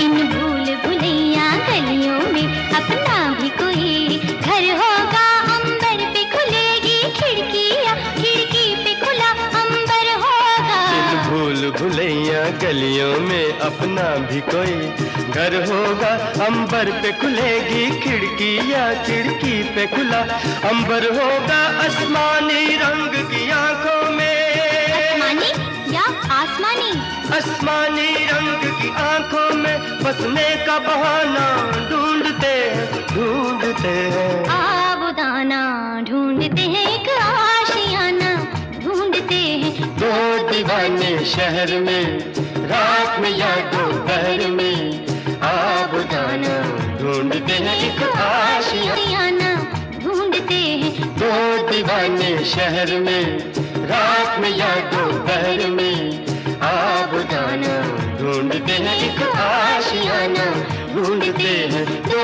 इन भूल भुलैया गलियों में अपना भी कोई घर होगा। अंबर पे खुलेगी खिड़कियाँ, खिड़की पे खुला अंबर होगा। इन भूल भुलैया गलियों में अपना भी कोई घर होगा। अंबर पे खुलेगी खिड़कियाँ, खिड़की पे खुला अंबर होगा। आसमानी रंग की आंखों में, आसमानी या आसमानी, आसमानी रंग की आंखों में बसने का बहाना ढूंढते हैं, ढूंढते हैं। आबुदाना ढूंढते हैं, एक आशियाना ढूंढते हैं। दो दीवाने शहर में रात में या दोपहर में आबुदाना ढूंढते हैं, एक आशियाना ढूंढते हैं। दो दीवाने शहर में रात में या दोपहर में आबुदाना ढूंढते हैं, एक आशियाना ढूंढते हैं। दो